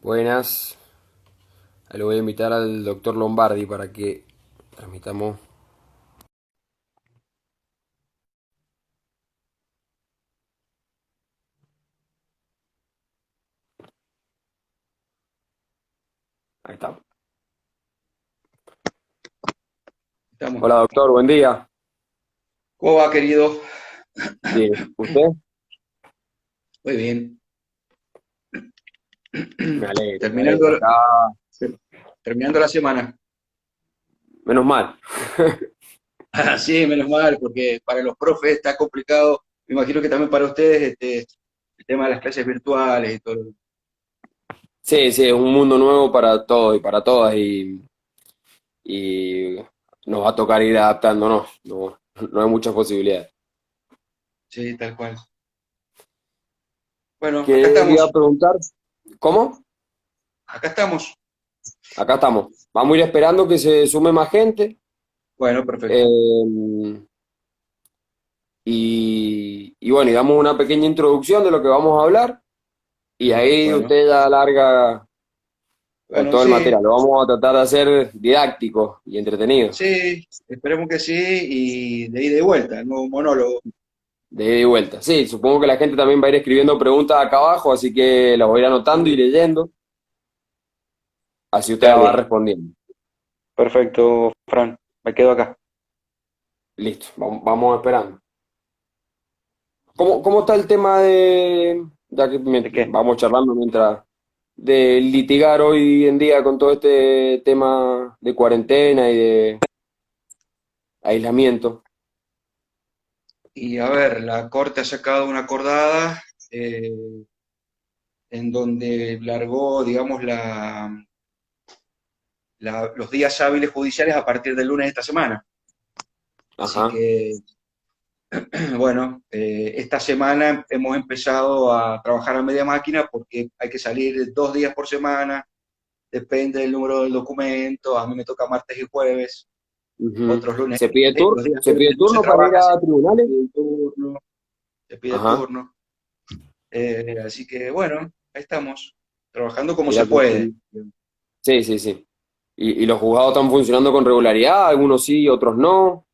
Buenas. Le voy a invitar al doctor Lombardi para que transmitamos. Ahí está. Estamos. Hola doctor, buen día. ¿Cómo va, querido? Bien, ¿usted? Muy bien. Me alegro, me alegro. Terminando, Acá, terminando la semana. menos mal. Ah, sí, menos mal, porque para los profes está complicado. Me imagino que también para ustedes el tema de las clases virtuales y todo. Sí, sí, es un mundo nuevo para todos y para todas y nos va a tocar ir adaptándonos. No, no hay muchas posibilidades. Sí, tal cual. Bueno, ¿Qué acá le iba a estamos. preguntar? ¿Cómo? Acá estamos. Acá estamos. Vamos a ir esperando que se sume más gente. Bueno, perfecto. eh, y bueno, y damos una pequeña introducción de lo que vamos a hablar. Y ahí Bueno, usted ya larga con bueno, todo el sí, material. Lo vamos a tratar de hacer didáctico y entretenido, sí, esperemos que sí, y de ida y vuelta, no monólogo. de ida y vuelta. Sí, supongo que la gente también va a ir escribiendo preguntas acá abajo, así que las voy a ir anotando y leyendo, así usted las va Dale, respondiendo. perfecto, Fran. Me quedo acá. Listo, vamos esperando. ¿Cómo está el tema ya que ¿De qué? vamos charlando mientras, de litigar hoy en día con todo este tema de cuarentena y de aislamiento? Y a ver, la Corte ha sacado una acordada eh, en donde largó, digamos, los días hábiles judiciales a partir del lunes de esta semana. Así Ajá. que, bueno, esta semana hemos empezado a trabajar a media máquina porque hay que salir 2 días por semana, depende del número del documento, a mí me toca martes y jueves, Ujú. otros lunes, ¿Se pide los días se pide viernes no se turno para ir trabaja, a tribunales? se pide Ajá. turno. Así que, bueno, ahí estamos, trabajando como Mira se qué puede. bien. Sí, sí, sí. Y los juzgados están funcionando con regularidad? Algunos sí, otros no.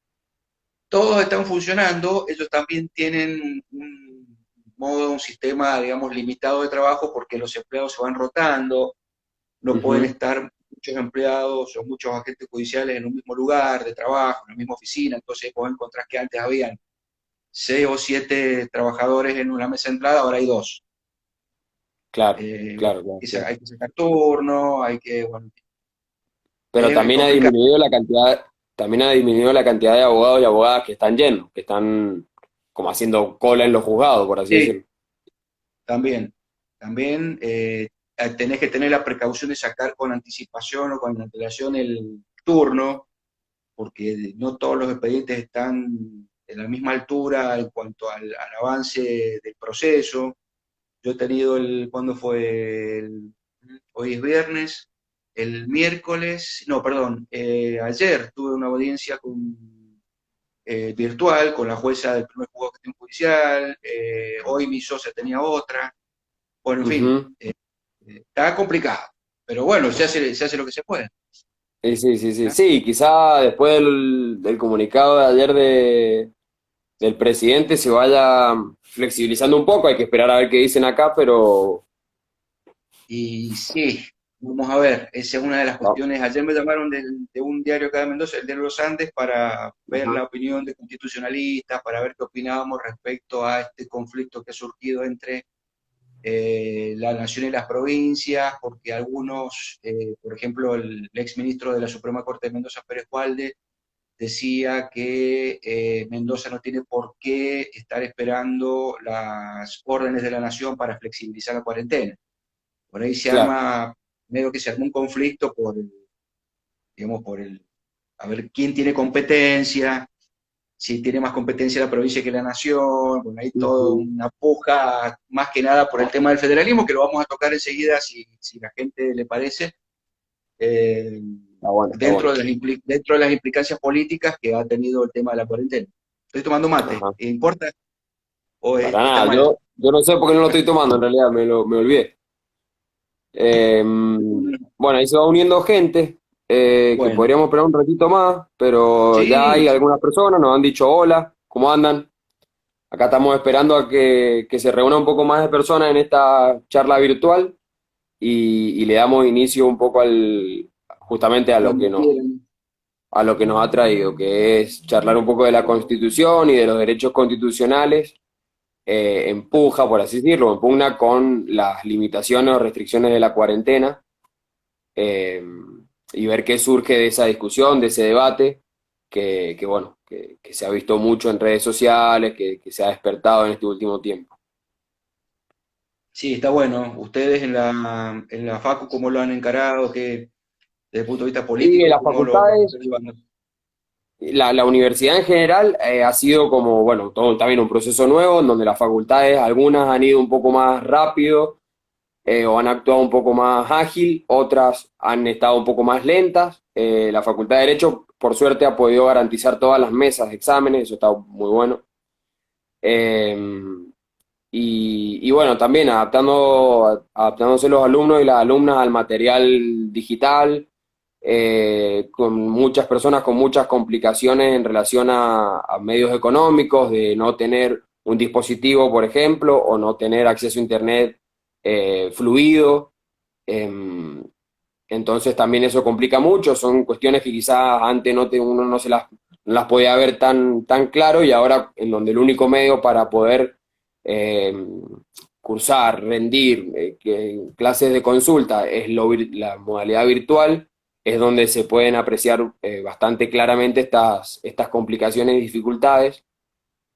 Todos están funcionando, ellos también tienen un modo, un sistema, digamos, limitado de trabajo porque los empleados se van rotando, no pueden Ujú. estar muchos empleados o muchos agentes judiciales en un mismo lugar de trabajo, en la misma oficina, entonces vos encontrás que antes habían 6 o 7 trabajadores en una mesa de entrada, ahora hay dos. Claro, Bueno, claro, claro, claro. hay que sacar turno, hay que, bueno, Pero es también ha complicado. disminuido también ha disminuido la cantidad de abogados y abogadas que están llenos, que están como haciendo cola en los juzgados, por así Sí, decirlo. también, también tenés que tener la precaución de sacar con anticipación o con antelación el turno, porque no todos los expedientes están en la misma altura en cuanto al avance del proceso. Yo he tenido ¿cuándo fue? Hoy es viernes, el miércoles, no, perdón, ayer tuve una audiencia virtual con la jueza del primer juzgado de gestión judicial, hoy mi socia tenía otra, bueno, en fin, Ujú. está complicado, pero bueno, se hace lo que se puede. Sí, sí, sí, sí. ¿Eh? Sí, quizá después del comunicado de ayer del presidente se vaya flexibilizando un poco, hay que esperar a ver qué dicen acá, pero Y sí, vamos a ver, esa es una de las va- cuestiones. Ayer me llamaron de un diario acá de Mendoza, el de Los Andes, para ver ajá. la opinión de constitucionalistas, para ver qué opinábamos respecto a este conflicto que ha surgido entre la nación y las provincias, porque algunos, por ejemplo, el ex ministro de la Suprema Corte de Mendoza, Pérez Walde, decía que Mendoza no tiene por qué estar esperando las órdenes de la nación para flexibilizar la cuarentena. Por ahí se Claro. arma, medio que se armó un conflicto digamos, a ver quién tiene competencia, si tiene más competencia la provincia que la nación, bueno, hay toda Ujú. una puja, más que nada por el tema del federalismo, que lo vamos a tocar enseguida si la gente le parece, eh, Está bueno, está bueno. dentro de las implicancias políticas que ha tenido el tema de la cuarentena. Estoy tomando mate, Ajá. ¿importa o Para está nada, mal? yo no sé por qué no lo estoy tomando, en realidad, me olvidé. Eh, bueno, ahí se va uniendo gente, que Bueno, podríamos esperar un ratito más, pero ya sí, hay sí. algunas personas, nos han dicho hola, ¿cómo andan? Acá estamos esperando a que se reúna un poco más de personas en esta charla virtual y le damos inicio un poco justamente Cuando quieran. a lo que nos ha traído, que es charlar un poco de la Constitución y de los derechos constitucionales, empuja, por así decirlo, impugna con las limitaciones o restricciones de la cuarentena, eh, y ver qué surge de esa discusión, de ese debate, bueno, que se ha visto mucho en redes sociales, que se ha despertado en este último tiempo. Sí, está bueno. Ustedes en la Facu, ¿cómo lo han encarado? ¿Qué, desde el punto de vista Y en político, las cómo lo facultades, están llevando? la universidad en general ha sido como, bueno, todo, también un proceso nuevo, en donde las facultades, algunas han ido un poco más rápido, o han actuado un poco más ágil, otras han estado un poco más lentas. La Facultad de Derecho, por suerte, ha podido garantizar todas las mesas de exámenes, eso está muy bueno. Eh, y bueno, también adaptándose los alumnos y las alumnas al material digital, con muchas personas con muchas complicaciones en relación a medios económicos, de no tener un dispositivo, por ejemplo, o no tener acceso a Internet fluido. Em, entonces también eso complica mucho, son cuestiones que quizás antes uno no las podía ver tan claro, y ahora en donde el único medio para poder eh, cursar, rendir clases de consulta es la modalidad virtual, es donde se pueden apreciar bastante claramente estas complicaciones y dificultades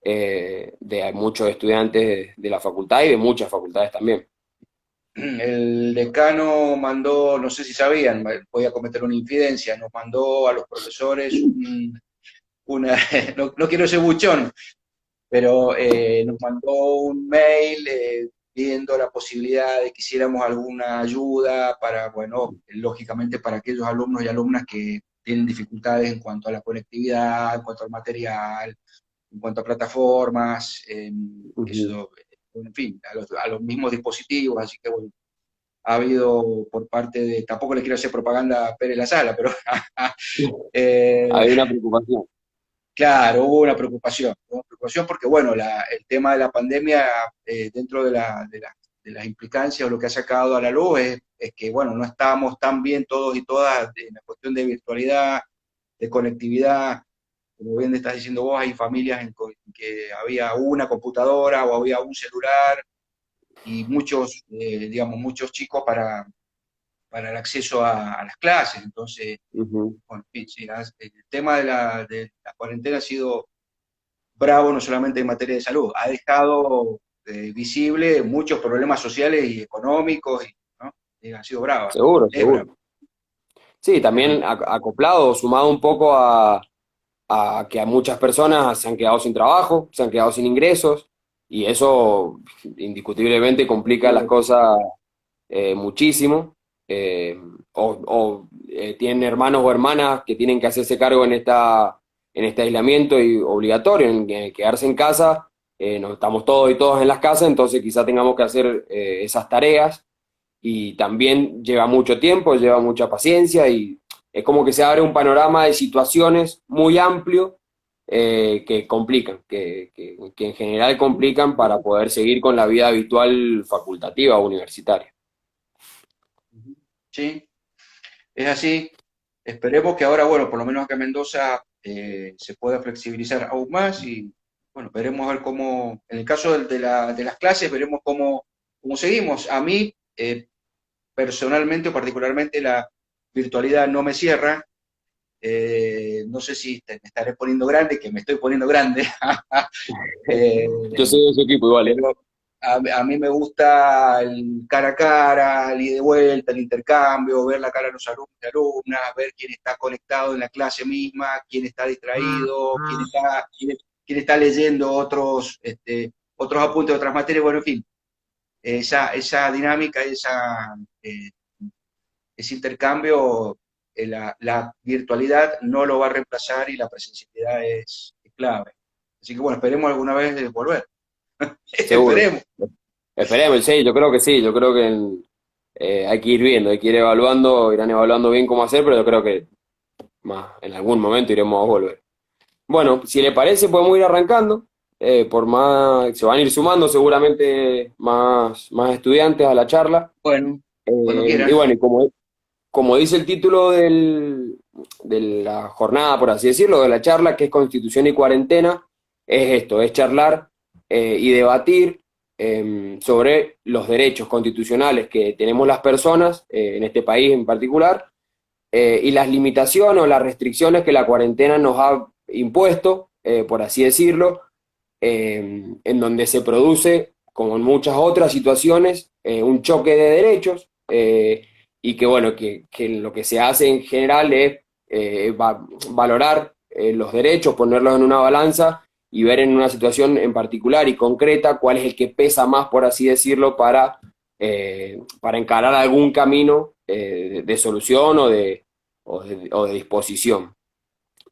de muchos estudiantes de la facultad y de muchas facultades también. El decano mandó, no sé si sabían, voy a cometer una infidencia, nos mandó a los profesores una, no, no quiero ser buchón, pero nos mandó un mail pidiendo la posibilidad de que hiciéramos alguna ayuda para, bueno, lógicamente para aquellos alumnos y alumnas que tienen dificultades en cuanto a la conectividad, en cuanto al material, en cuanto a plataformas, Ujú. eso, en fin, a los mismos dispositivos, así que bueno, ha habido por parte de, tampoco le quiero hacer propaganda a Pérez La Sala, pero eh, Hay una preocupación. claro, hubo una preocupación porque, bueno, el tema de la pandemia, dentro de las implicancias o lo que ha sacado a la luz es que, bueno, no estábamos tan bien todos y todas en la cuestión de virtualidad, de conectividad. Como bien estás diciendo vos, hay familias en que había una computadora o había un celular y muchos, digamos, muchos chicos para el acceso a las clases. Entonces, Ujú. bueno, en fin, sí, el tema de la cuarentena ha sido bravo no solamente en materia de salud, ha dejado visible muchos problemas sociales y económicos, y, ¿no? Ha sido brava, Seguro, es brava. seguro. Sí, Es también brava. acoplado, sumado un poco a que a muchas personas se han quedado sin trabajo, se han quedado sin ingresos, y eso indiscutiblemente complica las cosas muchísimo. Eh, Tienen hermanos o hermanas que tienen que hacerse cargo en este aislamiento y obligatorio, en quedarse en casa. No estamos todos y todas en las casas, entonces quizá tengamos que hacer esas tareas, y también lleva mucho tiempo, lleva mucha paciencia, y es como que se abre un panorama de situaciones muy amplio, que complican, que en general complican para poder seguir con la vida habitual facultativa o universitaria. Sí, es así. Esperemos que ahora, bueno, por lo menos acá en Mendoza se pueda flexibilizar aún más y, bueno, veremos a ver cómo, en el caso de las clases, veremos cómo seguimos. A mí, personalmente o particularmente, la virtualidad no me cierra. No sé si me estaré poniendo grande, que me estoy poniendo grande, eh, Yo soy de su equipo igual, ¿eh? pero a mí me gusta el cara a cara, el ida y de vuelta, el intercambio, ver la cara de los alumnos y alumnas, ver quién está conectado en la clase misma, quién está distraído, quién está leyendo otros apuntes de otras materias, bueno, en fin, esa dinámica, eh, ese intercambio, la virtualidad no lo va a reemplazar y la presencialidad es clave. Así que bueno, esperemos alguna vez de volver. Seguro. Esperemos. Esperemos, sí, yo creo que sí, yo creo que hay que ir viendo, hay que ir evaluando, irán evaluando bien cómo hacer, pero yo creo que más en algún momento iremos a volver. Bueno, si le parece, podemos ir arrancando. Por más, se van a ir sumando seguramente más estudiantes a la charla. Bueno, cuando Y quieran. bueno, y como dice el título de la jornada, por así decirlo, de la charla, que es Constitución y Cuarentena, es esto, es charlar y debatir sobre los derechos constitucionales que tenemos las personas, en este país en particular, y las limitaciones o las restricciones que la cuarentena nos ha impuesto, por así decirlo, en donde se produce, como en muchas otras situaciones, un choque de derechos, y que bueno, que lo que se hace en general es valorar los derechos, ponerlos en una balanza y ver en una situación en particular y concreta cuál es el que pesa más, por así decirlo, para encarar algún camino de solución o de disposición.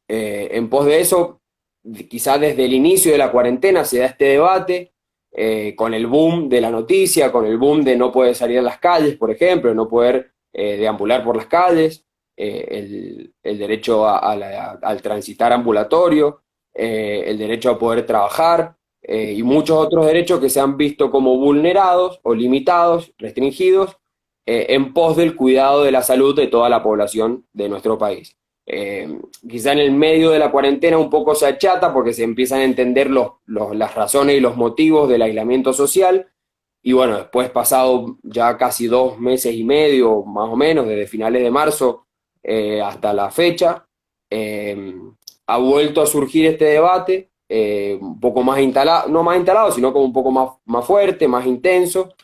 En pos de eso, quizás desde el inicio de la cuarentena se da este debate, con el boom de la noticia, con el boom de no poder salir a las calles, por ejemplo, no poder deambular por las calles, el derecho al transitar ambulatorio, el derecho a poder trabajar, y muchos otros derechos que se han visto como vulnerados o limitados, restringidos, en pos del cuidado de la salud de toda la población de nuestro país. Quizá en el medio de la cuarentena un poco se achata porque se empiezan a entender las razones y los motivos del aislamiento social. Y bueno, después pasado ya casi 2 meses y medio, más o menos, desde finales de marzo hasta la fecha, eh, ha vuelto a surgir este debate, un poco más instalado, no más instalado, sino como un poco más fuerte, más intenso,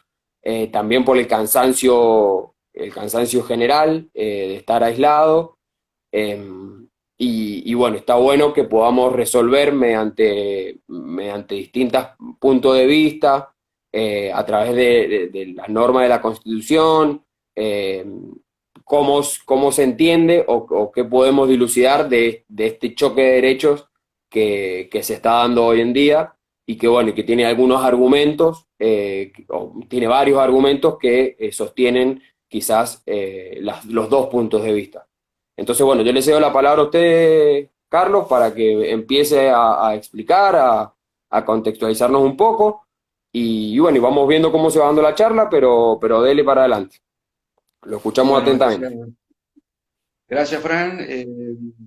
también por el cansancio general de estar aislado. eh, y bueno, está bueno que podamos resolver mediante distintos puntos de vista, a través de las normas de la Constitución, eh, cómo se entiende o qué podemos dilucidar de este choque de derechos que se está dando hoy en día y que bueno, y que tiene algunos argumentos, o tiene varios argumentos que sostienen quizás los dos puntos de vista. Entonces, bueno, yo le cedo la palabra a usted, Carlos, para que empiece a explicar, a contextualizarnos un poco. Y bueno, y vamos viendo cómo se va dando la charla, pero dele para adelante. Lo escuchamos Bueno, atentamente. gracias, Fran.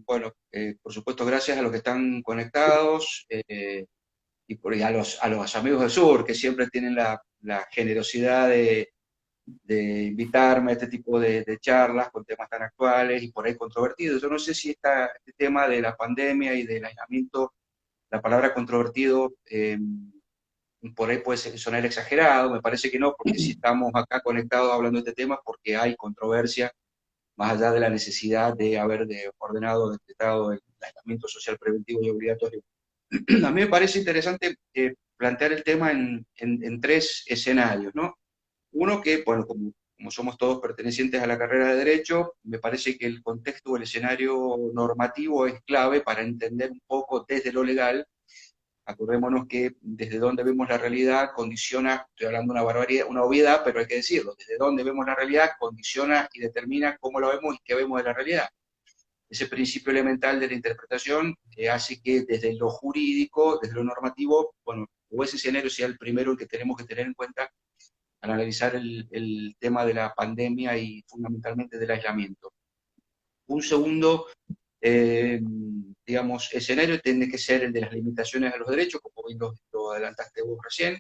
Bueno, por supuesto, gracias a los que están conectados y a los amigos del Sur que siempre tienen la generosidad de invitarme a este tipo de charlas con temas tan actuales y por ahí controvertidos. Yo no sé si este tema de la pandemia y del aislamiento, la palabra controvertido, por ahí puede sonar exagerado, me parece que no, porque si estamos acá conectados hablando de este tema es porque hay controversia, más allá de la necesidad de haber ordenado, decretado el aislamiento social preventivo y obligatorio. A mí me parece interesante plantear el tema en tres escenarios, ¿no? Uno que, bueno, como somos todos pertenecientes a la carrera de Derecho, me parece que el contexto o el escenario normativo es clave para entender un poco desde lo legal. Acordémonos que desde donde vemos la realidad condiciona, estoy hablando una barbaridad, una obviedad, pero hay que decirlo, desde donde vemos la realidad condiciona y determina cómo lo vemos y qué vemos de la realidad. Ese principio elemental de la interpretación hace que desde lo jurídico, desde lo normativo, bueno, o ese escenario sea el primero que tenemos que tener en cuenta al analizar el tema de la pandemia y fundamentalmente del aislamiento. Un segundo, eh, digamos, escenario tiene que ser el de las limitaciones a los derechos, como bien lo adelantaste vos recién,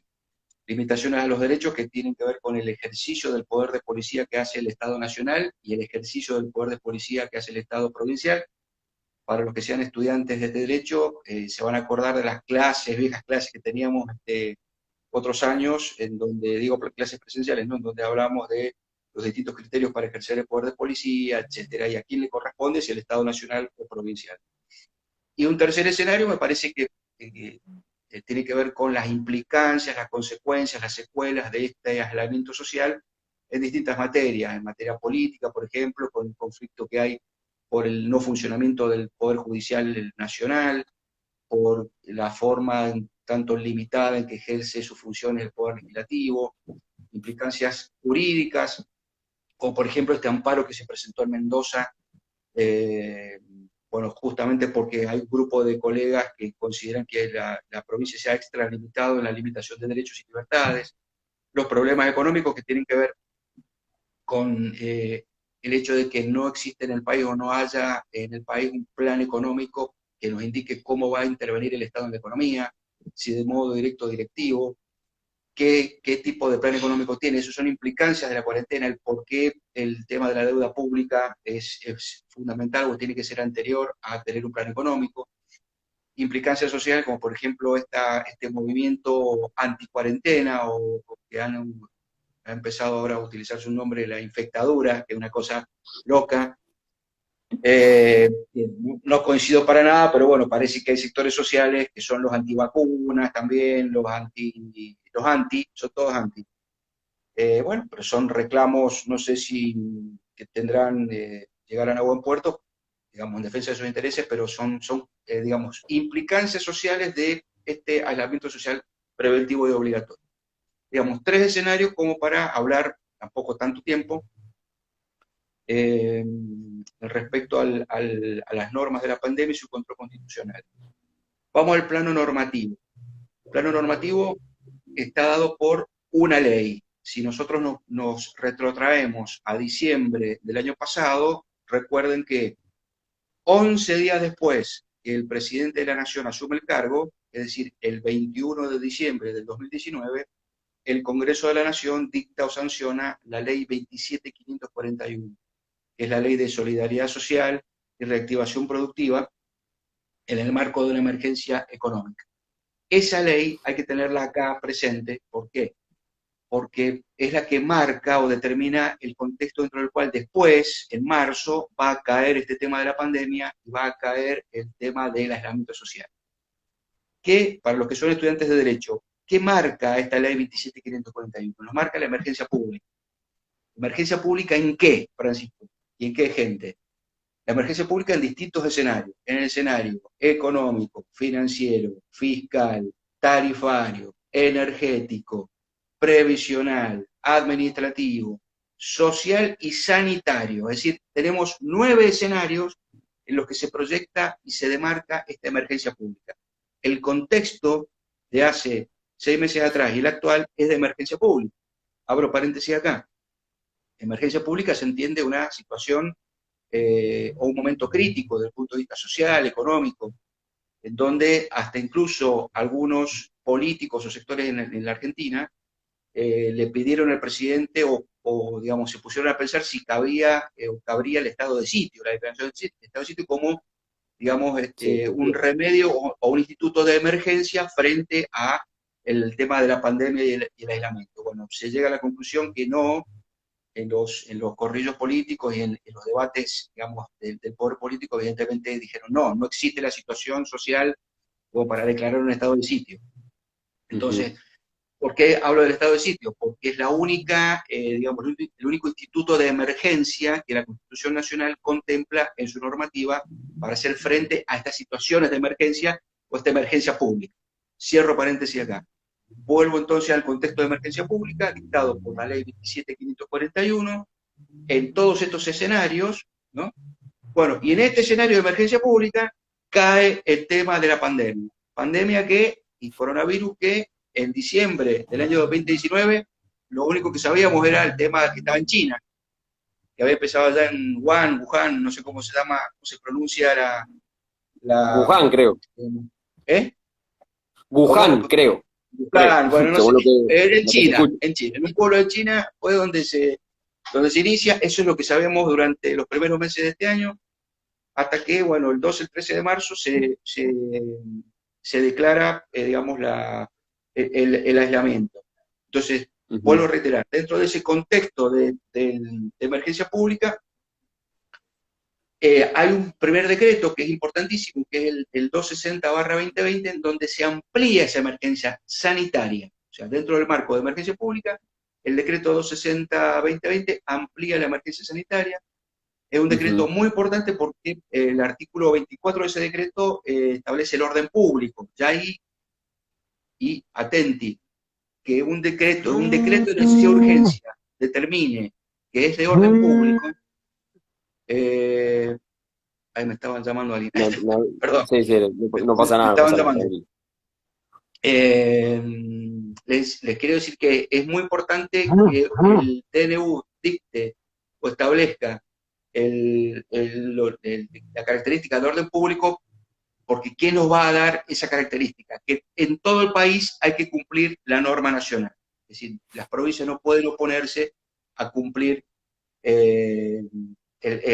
limitaciones a los derechos que tienen que ver con el ejercicio del poder de policía que hace el Estado Nacional y el ejercicio del poder de policía que hace el Estado Provincial. Para los que sean estudiantes de derecho, se van a acordar de las clases, viejas clases que teníamos otros años, en donde, digo, clases presenciales, ¿no? En donde hablamos de los distintos criterios para ejercer el poder de policía, etcétera, y a quién le corresponde, si el Estado Nacional o provincial. Y un tercer escenario me parece que tiene que ver con las implicancias, las consecuencias, las secuelas de este aislamiento social en distintas materias, en materia política, por ejemplo, con el conflicto que hay por el no funcionamiento del Poder Judicial Nacional, por la forma tanto limitada en que ejerce sus funciones el Poder Legislativo, implicancias jurídicas, como por ejemplo este amparo que se presentó en Mendoza, eh, bueno, justamente porque hay un grupo de colegas que consideran que la provincia se ha extralimitado en la limitación de derechos y libertades, los problemas económicos que tienen que ver con el hecho de que no existe en el país o no haya en el país un plan económico que nos indique cómo va a intervenir el Estado en la economía, si de modo directo o directivo, qué tipo de plan económico tiene. Esas son implicancias de la cuarentena, el por qué el tema de la deuda pública es fundamental o tiene que ser anterior a tener un plan económico. Implicancias sociales como por ejemplo este movimiento anticuarentena o que ha empezado ahora a utilizar su nombre, la infectadura, que es una cosa loca. No coincido para nada, pero bueno, parece que hay sectores sociales que son los antivacunas también, los anti, son todos anti. Bueno, pero son reclamos, no sé si que tendrán, llegarán a buen puerto, digamos, en defensa de sus intereses, pero son digamos, implicancias sociales de este aislamiento social preventivo y obligatorio. Digamos, tres escenarios como para hablar tampoco tanto tiempo respecto a las normas de la pandemia y su control constitucional. Vamos al plano normativo. El plano normativo está dado por una ley. Si nosotros nos retrotraemos a diciembre del año pasado, recuerden que 11 días después que el presidente de la Nación asume el cargo, es decir, el 21 de diciembre del 2019, el Congreso de la Nación dicta o sanciona la ley 27.541, que es la ley de solidaridad social y reactivación productiva en el marco de una emergencia económica. Esa ley hay que tenerla acá presente. ¿Por qué? Porque es la que marca o determina el contexto dentro del cual después, en marzo, va a caer este tema de la pandemia y va a caer el tema del aislamiento social. ¿Qué, para los que son estudiantes de Derecho, qué marca esta ley 27.541? Nos marca la emergencia pública. ¿Emergencia pública en qué, Francisco? ¿Y en qué gente? La emergencia pública en distintos escenarios. En el escenario económico, financiero, fiscal, tarifario, energético, previsional, administrativo, social y sanitario. Es decir, tenemos 9 escenarios en los que se proyecta y se demarca esta emergencia pública. El contexto de hace 6 meses atrás y el actual es de emergencia pública. Abro paréntesis acá. Emergencia pública se entiende una situación o un momento crítico desde el punto de vista social, económico, en donde hasta incluso algunos políticos o sectores en la Argentina le pidieron al presidente digamos, se pusieron a pensar si cabía o cabría el estado de sitio, la declaración de estado de sitio como, digamos, Sí. un remedio o un instituto de emergencia frente a el tema de la pandemia y el aislamiento. Bueno, se llega a la conclusión que no, en los corrillos políticos y en los debates, digamos, del poder político, evidentemente dijeron, no existe la situación social como para declarar un estado de sitio. Ujú. Entonces, ¿por qué hablo del estado de sitio? Porque es la única, digamos, el único instituto de emergencia que la Constitución Nacional contempla en su normativa para hacer frente a estas situaciones de emergencia o esta emergencia pública. Cierro paréntesis acá. Vuelvo entonces al contexto de emergencia pública dictado por la ley 27.541, en todos estos escenarios, ¿no? Bueno, y en este escenario de emergencia pública cae el tema de la pandemia. Pandemia y coronavirus que en diciembre del año 2019 lo único que sabíamos era el tema que estaba en China, que había empezado allá en Wuhan, no sé cómo se llama, cómo se pronuncia la Wuhan, creo. ¿eh? Wuhan, ¿Cómo? creo. Creo. Wuhan, bueno, no sé, Según en lo que se China, escucha. en un pueblo de China fue donde se inicia, eso es lo que sabemos durante los primeros meses de este año, hasta que, bueno, el 12, el 13 de marzo se declara, digamos, el aislamiento. Entonces, vuelvo Ujú. a reiterar, dentro de ese contexto de emergencia pública, hay un primer decreto que es importantísimo, que es el 260/2020, en donde se amplía esa emergencia sanitaria. O sea, dentro del marco de emergencia pública, el decreto 260/2020 amplía la emergencia sanitaria. Es un decreto Ujú. muy importante porque el artículo 24 de ese decreto establece el orden público. Ya ahí, y atenti, que un decreto de necesidad de urgencia determine que es de orden público. Eh, Ahí me estaban llamando alguien. Perdón, Sí, sí, no pasa me nada, no estaban pasa nada, llamando. tranquilo. Eh, les quiero decir que es muy importante que el DNU dicte o establezca la característica de orden público, porque ¿quién nos va a dar esa característica? Que en todo el país hay que cumplir la norma nacional. Es decir, las provincias no pueden oponerse a cumplir, eh,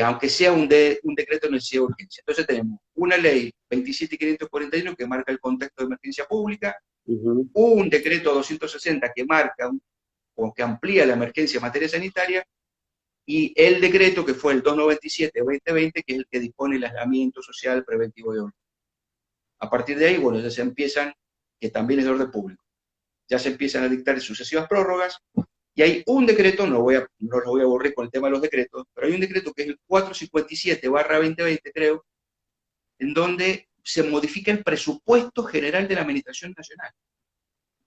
aunque sea un decreto de necesidad de urgencia. Entonces tenemos una ley 27.541 que marca el contexto de emergencia pública, Ujú. un decreto 260 que marca o que amplía la emergencia en materia sanitaria, y el decreto que fue el 297-2020, que es el que dispone el aislamiento social preventivo de orden. A partir de ahí, bueno, ya se empiezan, que también es de orden público, ya se empiezan a dictar sucesivas prórrogas, y hay un decreto, no los voy a aburrir con el tema de los decretos, pero hay un decreto que es el 457-2020, creo, en donde se modifica el presupuesto general de la Administración Nacional.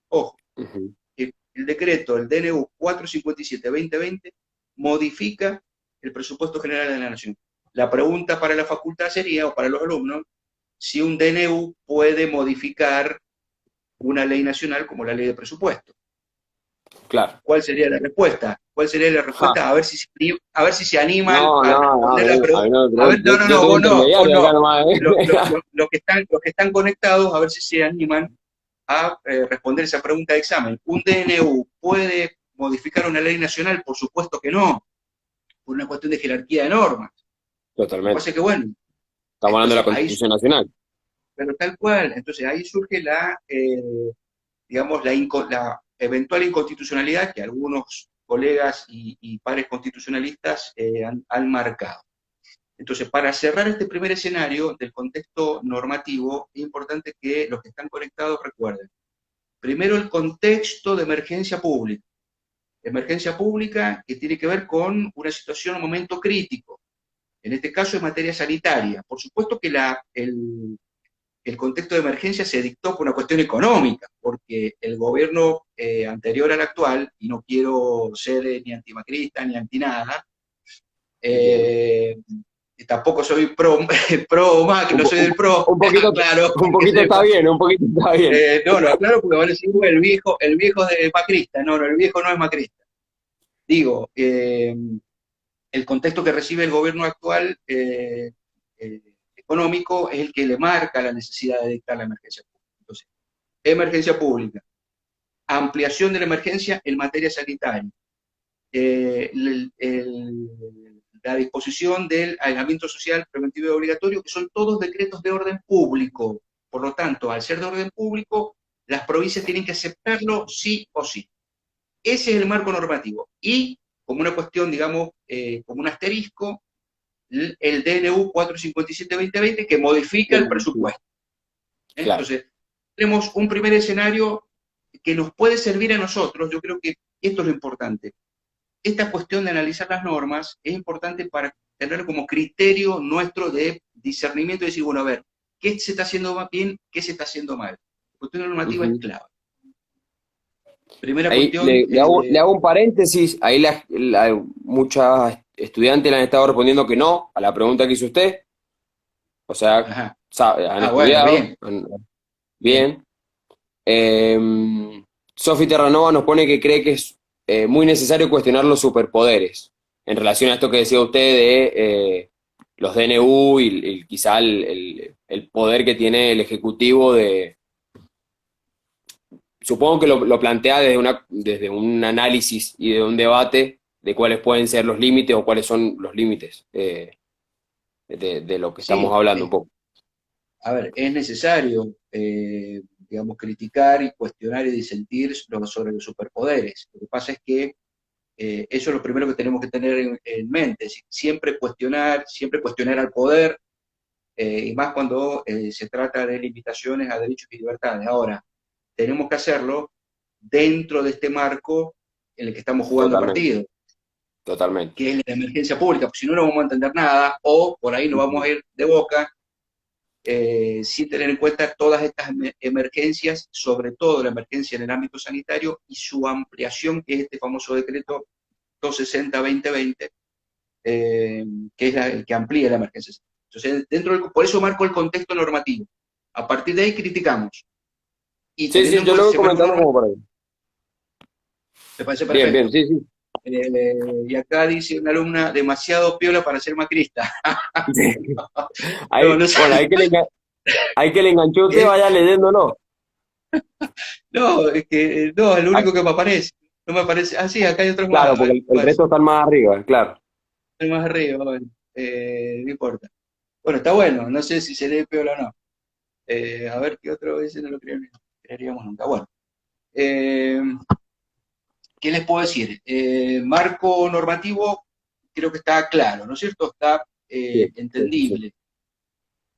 Ojo, Ujú. el decreto, el DNU 457-2020, modifica el presupuesto general de la Nación. La pregunta para la facultad sería, o para los alumnos, si un DNU puede modificar una ley nacional como la ley de presupuesto. Claro. ¿Cuál sería la respuesta? ¿Cuál sería la Ja. respuesta? A ver si se animan No, a no, no, responder la a mí pregunta. no me A ver, preguntes. Yo no, estoy vos no, vos intermediario acá no. nomás, Los que están conectados, a ver si se animan a responder esa pregunta de examen. ¿Un DNU puede modificar una ley nacional? Por supuesto que no, por una cuestión de jerarquía de normas. Lo que pasa Totalmente. es que, bueno, Estamos hablando de la entonces ahí, Constitución Nacional. pero tal cual, entonces ahí surge digamos, la eventual inconstitucionalidad que algunos colegas y pares constitucionalistas han marcado. Entonces, para cerrar este primer escenario del contexto normativo, es importante que los que están conectados recuerden. Primero, el contexto de emergencia pública. Emergencia pública que tiene que ver con una situación, un momento crítico. En este caso, en materia sanitaria. Por supuesto que el contexto de emergencia se dictó por una cuestión económica, porque el gobierno anterior al actual, y no quiero ser ni antimacrista ni anti nada, Bien. eh, tampoco soy pro, pro Macri, no soy del pro, claro, Un que poquito está sepa. bien, un poquito está bien. No, lo aclaro porque van a decir, el viejo de macrista, no, el viejo no es macrista. Digo, el contexto que recibe el gobierno actual económico es el que le marca la necesidad de dictar la emergencia pública. Entonces, emergencia pública, ampliación de la emergencia en materia sanitaria, la disposición del aislamiento social preventivo y obligatorio, que son todos decretos de orden público. Por lo tanto, al ser de orden público, las provincias tienen que aceptarlo sí o sí. Ese es el marco normativo. Y, como una cuestión, digamos, como un asterisco, el DNU 457-2020 que modifica el presupuesto. Claro. Entonces, tenemos un primer escenario que nos puede servir a nosotros. Yo creo que esto es lo importante. Esta cuestión de analizar las normas es importante para tener como criterio nuestro de discernimiento y decir, bueno, a ver, ¿qué se está haciendo bien? ¿Qué se está haciendo mal? La cuestión normativa es Ujú. clave. Primera Ahí cuestión, le hago un paréntesis. Ahí muchas estudiantes le han estado respondiendo que no a la pregunta que hizo usted. O sea, ajá. han Bueno, estudiado. bien, bien. Bien. Eh, Sofi Terranova nos pone que cree que es muy necesario cuestionar los superpoderes en relación a esto que decía usted de los DNU y quizá el poder que tiene el Ejecutivo de... Supongo que lo plantea desde un análisis y de un debate de cuáles pueden ser los límites o cuáles son los límites de lo que estamos Sí, hablando un poco. a ver, es necesario, digamos, criticar y cuestionar y disentir sobre los superpoderes. Lo que pasa es que eso es lo primero que tenemos que tener en mente, siempre cuestionar al poder, y más cuando se trata de limitaciones a derechos y libertades. Ahora, tenemos que hacerlo dentro de este marco en el que estamos jugando el Totalmente, partido, totalmente. que es la emergencia pública, porque si no, no vamos a entender nada, o por ahí nos vamos Ujú. a ir de boca, sin tener en cuenta todas estas emergencias, sobre todo la emergencia en el ámbito sanitario y su ampliación, que es este famoso decreto 260-2020, que es el que amplía la emergencia. Entonces, por eso marco el contexto normativo. A partir de ahí criticamos. Y Sí, teniendo sí, en yo lo cuenta voy ese marco comentando normativo, como para ahí. me parece Bien, bien, perfecto. sí, sí. Y acá dice una alumna, demasiado piola para ser macrista. Sí. No, Ahí, no sé. bueno, hay que le enganchó usted, vaya leyéndolo. No, es que no, es lo Ah, único que me aparece. No me aparece. Ah, sí, acá hay otros más. claro, porque el Bueno, resto están más arriba, claro. hay más arriba, bueno, no importa. Bueno, está bueno, no sé si se lee peor o no. A ver qué otro ese no lo creeríamos nunca. Bueno, eh, ¿qué les puedo decir? Marco normativo creo que está claro, ¿no es cierto? Está Sí, sí, sí, sí. entendible.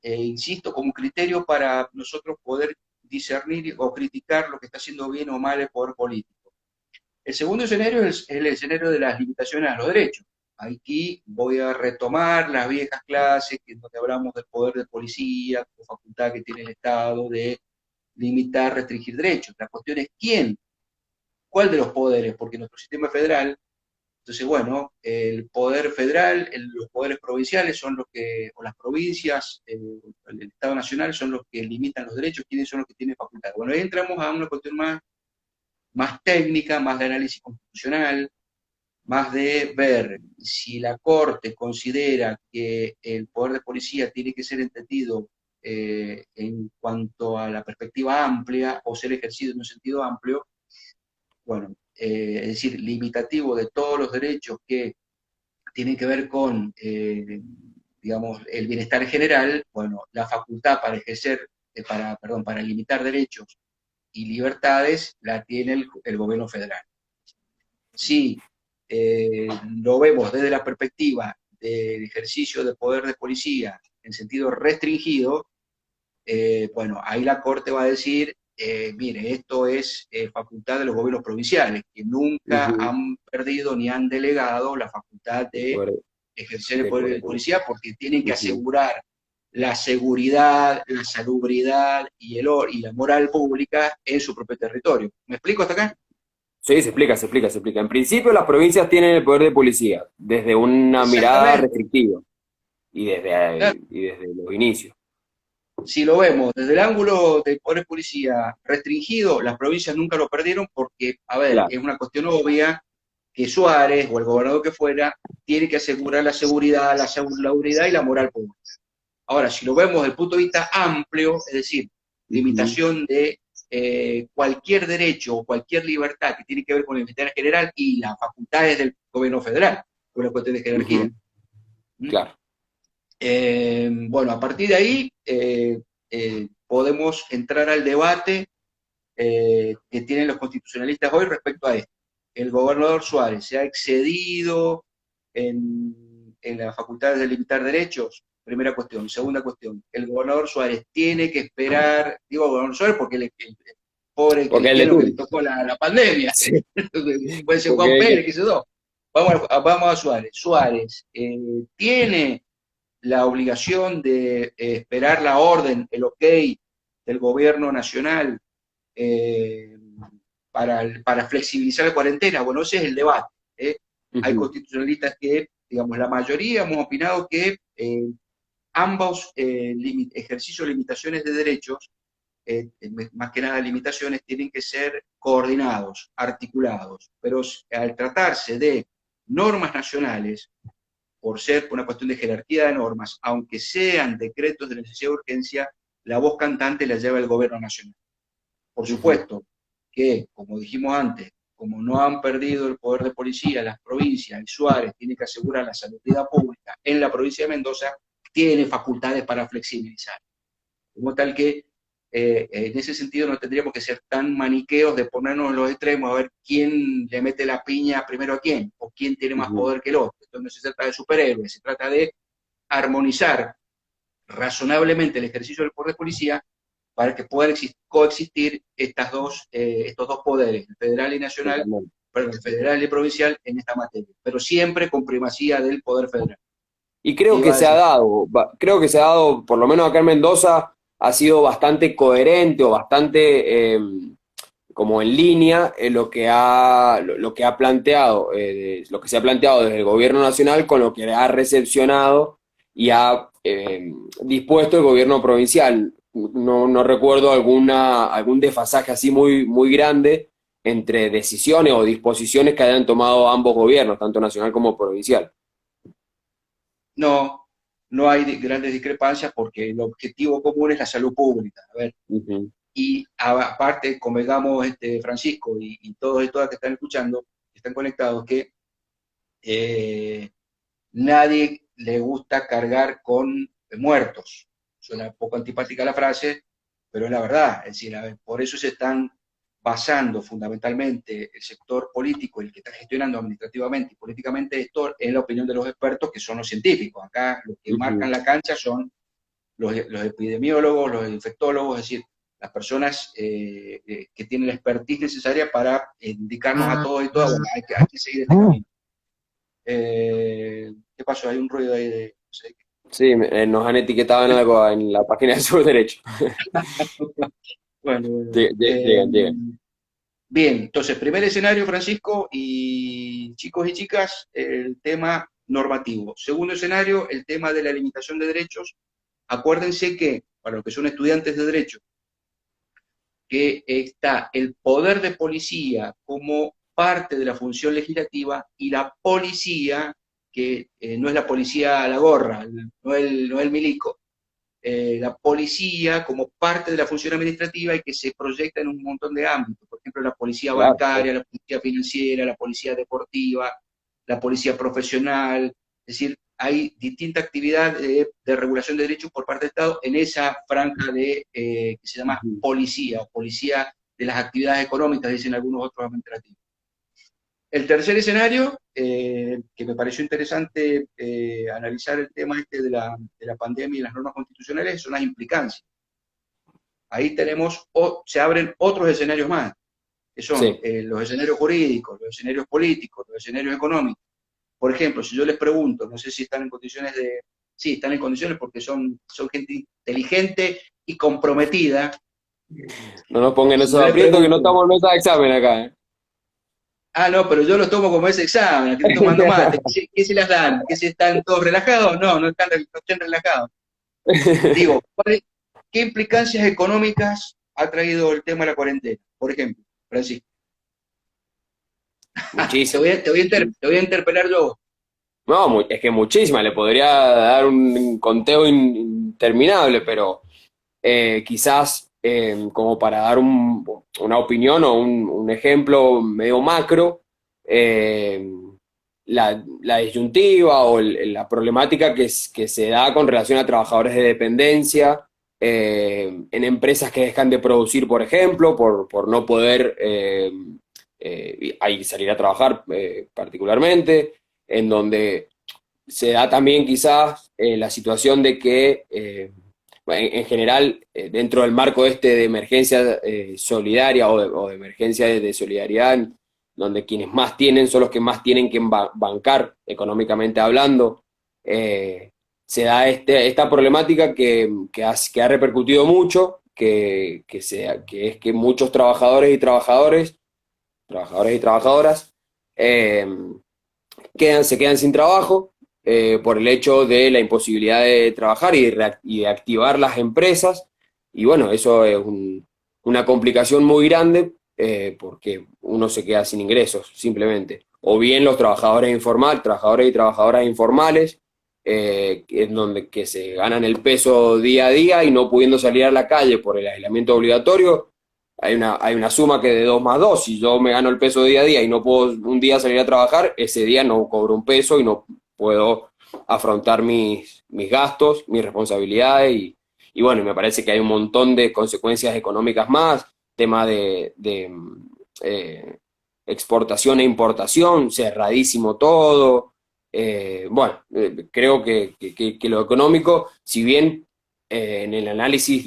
Insisto, como criterio para nosotros poder discernir o criticar lo que está haciendo bien o mal el poder político. El segundo escenario es el escenario de las limitaciones a los derechos. Aquí voy a retomar las viejas clases donde hablamos del poder de policía, la facultad que tiene el Estado de limitar, restringir derechos. La cuestión es quién, cuál de los poderes, porque nuestro sistema es federal. Entonces, bueno, el poder federal, los poderes provinciales son los que, o las provincias, el Estado Nacional son los que limitan los derechos, quiénes son los que tienen facultad. Bueno, ahí entramos a una cuestión más técnica, más de análisis constitucional, más de ver si la Corte considera que el poder de policía tiene que ser entendido en cuanto a la perspectiva amplia o ser ejercido en un sentido amplio, bueno, es decir, limitativo de todos los derechos que tienen que ver con, digamos, el bienestar general, bueno, la facultad para ejercer, perdón, para limitar derechos y libertades la tiene el gobierno federal. Si lo vemos desde la perspectiva del ejercicio del poder de policía en sentido restringido, bueno, ahí la Corte va a decir, mire, esto es facultad de los gobiernos provinciales, que nunca Ujú. han perdido ni han delegado la facultad de Poder- ejercer el de poder poder de policía, porque tienen que Ujú. asegurar la seguridad, la salubridad y la moral pública en su propio territorio. ¿Me explico hasta acá? Sí, se explica, se explica, se explica. En principio, las provincias tienen el poder de policía, desde una mirada Exactamente. restrictiva Claro. y desde los inicios. Si lo vemos desde el ángulo del poder policía restringido, las provincias nunca lo perdieron porque, a ver, Claro. es una cuestión obvia que Suárez o el gobernador que fuera tiene que asegurar la seguridad, la salubridad y la moral pública. Ahora, si lo vemos desde el punto de vista amplio, es decir, Ujú, limitación de cualquier derecho o cualquier libertad que tiene que ver con el bienestar general y las facultades del gobierno federal, con la cuestión de jerarquía. ujú, ¿Mm? claro. Bueno, a partir de ahí podemos entrar al debate que tienen los constitucionalistas hoy respecto a esto. El gobernador Suárez se ha excedido en las facultades de limitar derechos, primera cuestión. Segunda cuestión, el gobernador Suárez tiene que esperar, digo gobernador Suárez porque el pobre Porque es el de cristiano que le turno. tocó la pandemia, Sí, puede ser Juan porque Pérez, qué sé yo. Vamos a Suárez. Suárez tiene la obligación de esperar la orden, el ok del gobierno nacional eh, para flexibilizar la cuarentena. Bueno, ese es el debate. Hay ujú, constitucionalistas que, digamos, la mayoría hemos opinado que ambos ejercicios de limitaciones de derechos, más que nada limitaciones, tienen que ser coordinados, articulados. Pero al tratarse de normas nacionales, por ser una cuestión de jerarquía de normas, aunque sean decretos de necesidad de urgencia, la voz cantante la lleva el gobierno nacional. Por ujú, supuesto que, como dijimos antes, como no han perdido el poder de policía las provincias, el Suárez tiene que asegurar la salubridad pública en la provincia de Mendoza, tiene facultades para flexibilizar. Como tal que en ese sentido no tendríamos que ser tan maniqueos de ponernos en los extremos a ver quién le mete la piña primero a quién, o quién tiene más ujú. poder que el otro. Esto no se trata de superhéroes, se trata de armonizar razonablemente el ejercicio del poder de policía para que puedan coexistir estos dos poderes, el federal y nacional, Totalmente. perdón, el federal y provincial en esta materia, pero siempre con primacía del poder federal. Y ¿Qué creo que iba a se ha decir? dado, creo que se ha dado, por lo menos acá en Mendoza, ha sido bastante coherente o bastante como en línea lo que ha planteado, lo que se ha planteado desde el gobierno nacional con lo que ha recepcionado y ha dispuesto el gobierno provincial. No recuerdo algún desfasaje así muy grande entre decisiones o disposiciones que hayan tomado ambos gobiernos, tanto nacional como provincial. No, no hay grandes discrepancias porque el objetivo común es la salud pública. A ver, Ujú, y aparte, convengamos, Francisco, y todos y todas que están escuchando, que están conectados, que eh, nadie le gusta cargar con muertos. Suena un poco antipática la frase, pero es la verdad. Es decir, a ver, por eso se están basando fundamentalmente el sector político, el que está gestionando administrativamente y políticamente esto, en la opinión de los expertos, que son los científicos. Acá los que marcan ujú. la cancha son los epidemiólogos, los infectólogos, es decir, las personas que tienen la expertise necesaria para indicarnos a todos y todas, bueno, hay que seguir este camino. ¿Qué pasó? Hay un ruido ahí de... No sé. Sí, nos han etiquetado en algo en la página de Sur Derecho. Bueno, bueno. Llegan, llegan. Bien, entonces, primer escenario, Francisco, y chicos y chicas, el tema normativo. Segundo escenario, el tema de la limitación de derechos. Acuérdense que, para los que son estudiantes de derecho, que está el poder de policía como parte de la función legislativa y la policía, que no es la policía a la gorra, no el milico, la policía como parte de la función administrativa y que se proyecta en un montón de ámbitos, por ejemplo, la policía Claro, bancaria, la policía financiera, la policía deportiva, la policía profesional, es decir, hay distinta actividad de regulación de derechos por parte del Estado en esa franja que se llama sí. policía, o policía de las actividades económicas, dicen algunos otros administrativos. El tercer escenario, que me pareció interesante analizar el tema este de la pandemia y las normas constitucionales, son las implicancias. Ahí tenemos, se abren otros escenarios más, que son Sí. los escenarios jurídicos, los escenarios políticos, los escenarios económicos. Por ejemplo, si yo les pregunto, no sé si están en condiciones de... Sí, están en condiciones porque son gente inteligente y comprometida. No nos pongan Si esos yo les aprietos que no pregunto, estamos en mesa de examen acá, ¿eh? ah, no, pero yo los tomo como ese examen, aquí estoy tomando mate. ¿Qué se las dan? ¿Que se están todos relajados? No, no están relajados. Digo, ¿qué implicancias económicas ha traído el tema de la cuarentena? Por ejemplo, Francisco, Muchísimo. te voy a interpelar yo. No, es que muchísimas, le podría dar un conteo interminable, pero quizás como para dar una opinión o un ejemplo medio macro, eh, la disyuntiva o la problemática que se da con relación a trabajadores de dependencia, en empresas que dejan de producir, por ejemplo, por no poder ahí salir a trabajar particularmente, en donde se da también quizás la situación de que en general, dentro del marco este de emergencia solidaria o de emergencia de solidaridad, donde quienes más tienen son los que más tienen que bancar económicamente hablando, se da esta problemática que ha repercutido mucho, que es que muchos trabajadores y trabajadoras, eh, se quedan sin trabajo por el hecho de la imposibilidad de trabajar y de activar las empresas. Y bueno, eso es una complicación muy grande porque uno se queda sin ingresos, simplemente. O bien los trabajadores y trabajadoras informales, en donde que se ganan el peso día a día y no pudiendo salir a la calle por el aislamiento obligatorio, hay una suma que de 2 más 2. Si yo me gano el peso día a día y no puedo un día salir a trabajar, ese día no cobro un peso y no puedo afrontar mis gastos, mis responsabilidades y bueno, me parece que hay un montón de consecuencias económicas más, tema de eh, exportación e importación, cerradísimo todo. Bueno, creo que lo económico, si bien en el análisis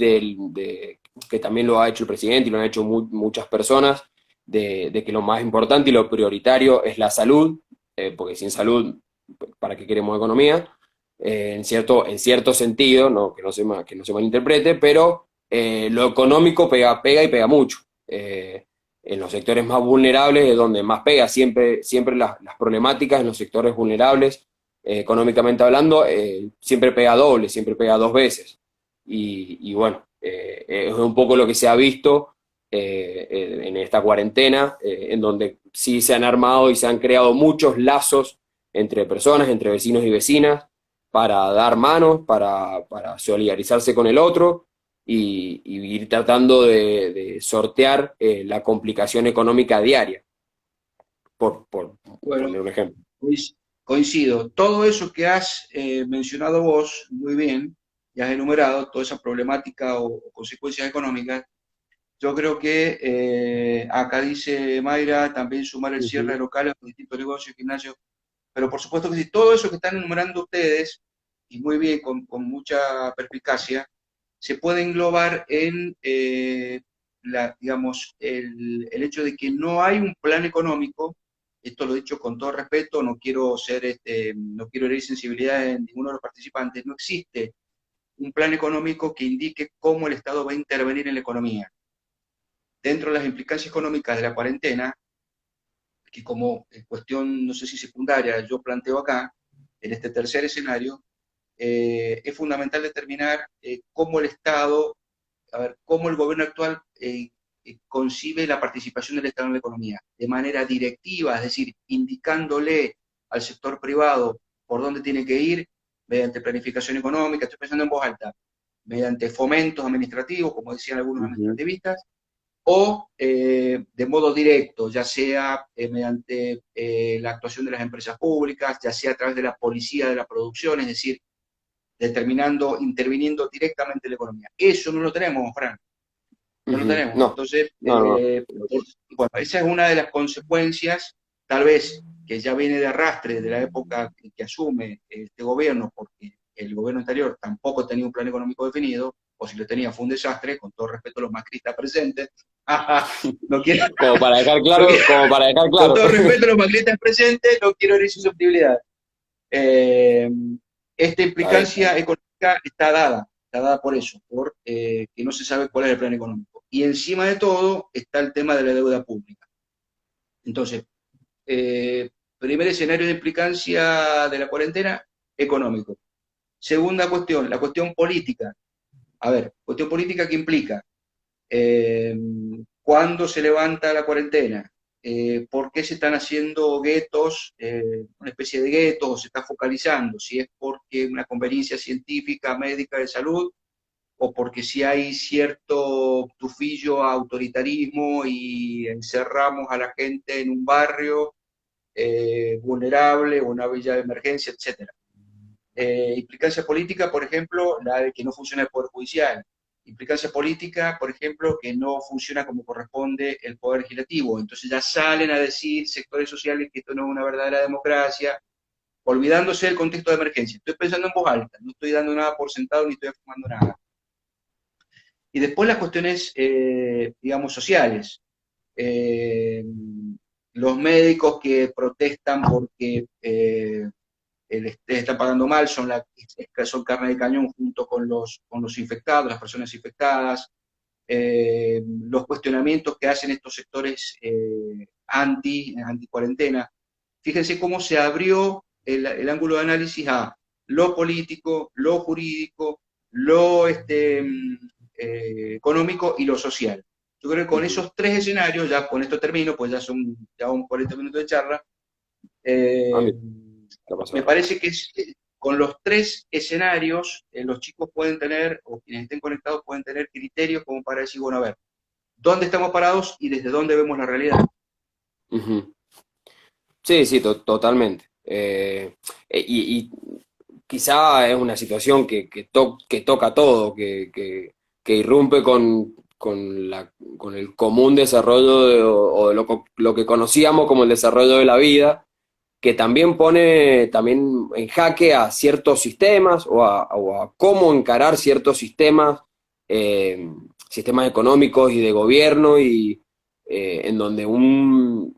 que también lo ha hecho el presidente y lo han hecho muchas personas, de que lo más importante y lo prioritario es la salud, porque sin salud, ¿para qué queremos economía? En cierto sentido, no, que no se malinterprete, pero lo económico pega y pega mucho. en los sectores más vulnerables es donde más pega, siempre las problemáticas en los sectores vulnerables, económicamente hablando, siempre pega doble, siempre pega dos veces. Y bueno, es un poco lo que se ha visto en esta cuarentena, en donde sí se han armado y se han creado muchos lazos entre personas, entre vecinos y vecinas, para dar manos, para solidarizarse con el otro y ir tratando de sortear la complicación económica diaria, por Bueno, poner un ejemplo. coincido. Todo eso que has mencionado vos, muy bien, y has enumerado, toda esa problemática o consecuencias económicas, yo creo que acá dice Mayra, también sumar el cierre Ujú, de locales con distintos negocios, gimnasios, pero por supuesto que sí, todo eso que están enumerando ustedes, y muy bien, con mucha perspicacia, se puede englobar en, digamos, el hecho de que no hay un plan económico. Esto lo he dicho con todo respeto, no quiero ser, no quiero herir sensibilidad en ninguno de los participantes, no existe un plan económico que indique cómo el Estado va a intervenir en la economía. Dentro de las implicancias económicas de la cuarentena, que como cuestión, no sé si secundaria, yo planteo acá, en este tercer escenario, es fundamental determinar cómo el Estado, a ver, cómo el gobierno actual concibe la participación del Estado en la economía, de manera directiva, es decir, indicándole al sector privado por dónde tiene que ir, mediante planificación económica, estoy pensando en voz alta, mediante fomentos administrativos, como decían algunos ujú, administrativistas, o de modo directo, ya sea mediante la actuación de las empresas públicas, ya sea a través de la policía de la producción, es decir, determinando, interviniendo directamente en la economía. Eso no lo tenemos, Fran, no lo ujú. tenemos. No, Entonces, no, bueno, esa es una de las consecuencias, tal vez, que ya viene de arrastre de la época que asume este gobierno, porque el gobierno anterior tampoco tenía un plan económico definido, o si lo tenía fue un desastre, con todo respeto a los macristas presentes. No quiero, como para dejar no claro, quiero, como para dejar con claro. todo respeto a los macristas presentes, no quiero herir susceptibilidad. Eh, esta Está bien, está implicancia bien. económica está dada por eso, por que no se sabe cuál es el plan económico. Y encima de todo está el tema de la deuda pública. Entonces, eh, primer escenario de implicancia de la cuarentena, económico. Segunda cuestión, la cuestión política. A ver, cuestión política que implica eh, cuándo se levanta la cuarentena, por qué se están haciendo guetos, una especie de guetos, o se está focalizando, si es porque una conveniencia científica, médica de salud, o porque si hay cierto tufillo a autoritarismo y encerramos a la gente en un barrio vulnerable o una villa de emergencia, etcétera. Implicancia política, por ejemplo, la de que no funciona el Poder Judicial. Implicancia política, por ejemplo, que no funciona como corresponde el Poder Legislativo. Entonces ya salen a decir sectores sociales que esto no es una verdadera democracia, olvidándose del contexto de emergencia. Estoy pensando en voz alta, no estoy dando nada por sentado ni estoy afirmando nada. Y después las cuestiones, digamos, sociales. Eh, los médicos que protestan porque les está pagando mal, son carne de cañón junto con los infectados, las personas infectadas, los cuestionamientos que hacen estos sectores anti cuarentena. Fíjense cómo se abrió ángulo de análisis a lo político, lo jurídico, lo económico y lo social. Yo creo que con Ujú. esos tres escenarios, ya con esto termino, pues ya son ya un 40 minutos de charla, A eh, mí, ¿qué me pasó? parece que con los tres escenarios, los chicos pueden tener, o quienes estén conectados pueden tener criterios como para decir, bueno, a ver, ¿dónde estamos parados y desde dónde vemos la realidad? Ujú. Sí, sí, totalmente. Y quizá es una situación que toca todo, que irrumpe con el común desarrollo o de lo que conocíamos como el desarrollo de la vida, que también pone también en jaque a ciertos sistemas o a cómo encarar ciertos sistemas, eh, sistemas económicos y de gobierno, y en donde un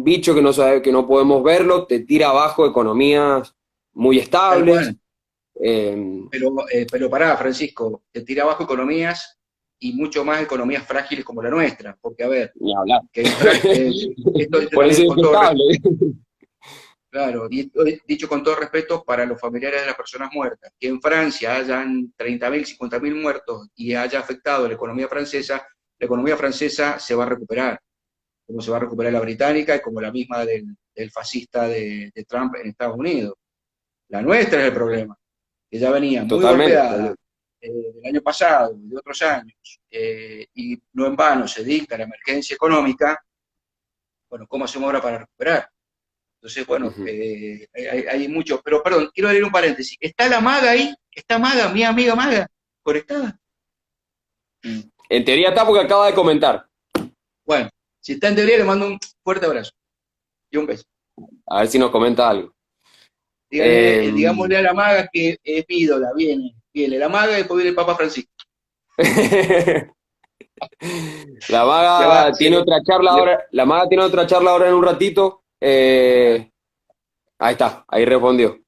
bicho que no sabe, que no podemos verlo, te tira abajo economías muy Tal cual. estables. eh, Pero pará, Francisco, te tira abajo economías y mucho más economías frágiles como la nuestra, porque a ver, Ni hablar. esto Por eso también es con todo impecable. claro, y esto dicho con todo respeto para los familiares de las personas muertas, que en Francia hayan 30.000, 50.000 muertos y haya afectado la economía francesa se va a recuperar, como se va a recuperar la británica y como la misma del fascista de Trump en Estados Unidos. La nuestra es el problema, que ya venía muy Totalmente, golpeada totalmente. del año pasado y de otros años, y no en vano se dicta la emergencia económica. Bueno, ¿cómo hacemos ahora para recuperar? Entonces, bueno, Ujú. hay mucho. Pero, perdón, quiero abrir un paréntesis. ¿Está la maga ahí? ¿Está Maga, mi amiga Maga, conectada? Mm. En teoría está porque acaba de comentar. Bueno, si está en teoría, le mando un fuerte abrazo y un beso. A ver si nos comenta algo. Díganle, digámosle a la maga que es mi ídola, viene la maga y después viene el Papa Francisco. La Se va, maga se tiene le, otra charla le- ahora. La maga tiene otra charla ahora en un ratito. Ahí está, ahí respondió.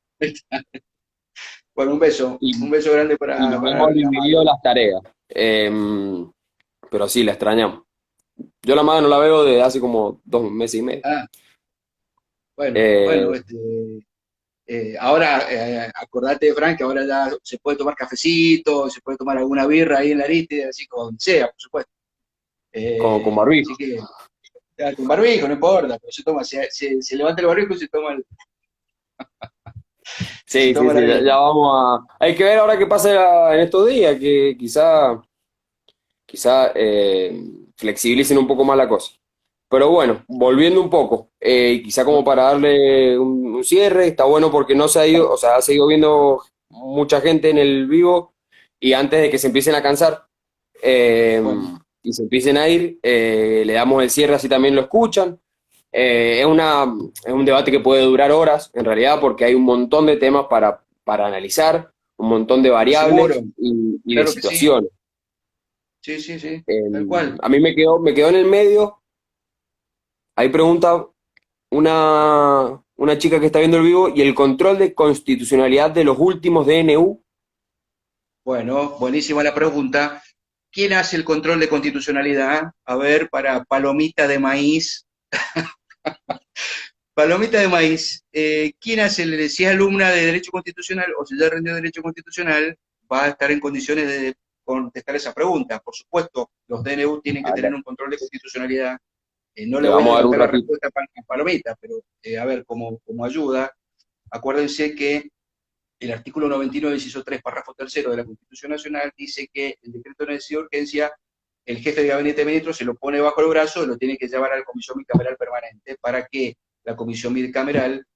bueno, Y, un beso grande y nos para hemos la maga. dividido las tareas. Pero sí, la extrañamos. Yo la maga no la veo desde hace como 2 meses y medio. Ah, Eh, bueno, ahora, acordate, Frank, que ahora ya se puede tomar cafecito, se puede tomar alguna birra ahí en la Ariste, así con sea, por supuesto. con Así barbijo. que, ya, con barbijo, no importa, pero se levanta el barbijo y se Sí, sí, toma la sí, ya birra. vamos a... Hay que ver ahora qué pasa en estos días, que quizá flexibilicen un poco más la cosa. Pero bueno, volviendo un poco, quizá como Bueno, para darle un cierre, está bueno porque no se ha ido, o sea, ha seguido viendo mucha gente en el vivo y antes de que se empiecen a cansar eh, bueno, y se empiecen a ir, le damos el cierre así también lo escuchan. Es un debate que puede durar horas, en realidad, porque hay un montón de temas para analizar, un montón de seguro, variables y de claro que sí, situaciones. sí, sí, sí, Eh, tal cual. a mí me quedó en el medio. Ahí pregunta una chica que está viendo el vivo y el control de constitucionalidad de los últimos DNU. Bueno, buenísima la pregunta. ¿Quién hace el control de constitucionalidad? A ver, para palomita de maíz. Palomita de maíz, ¿quién hace si es alumna de Derecho Constitucional o si ya rindió Derecho Constitucional, va a estar en condiciones de contestar esa pregunta? Por supuesto, los DNU tienen que Ah, tener un control de constitucionalidad. No le le voy a vamos a dar un adelantar la ratito. respuesta a Palomita, pero a ver, como ayuda, acuérdense que el artículo 99, inciso 3, párrafo tercero de la Constitución Nacional dice que el decreto de necesidad de urgencia, el jefe de gabinete de ministros se lo pone bajo el brazo y lo tiene que llevar a la comisión bicameral permanente para que la comisión bicameral,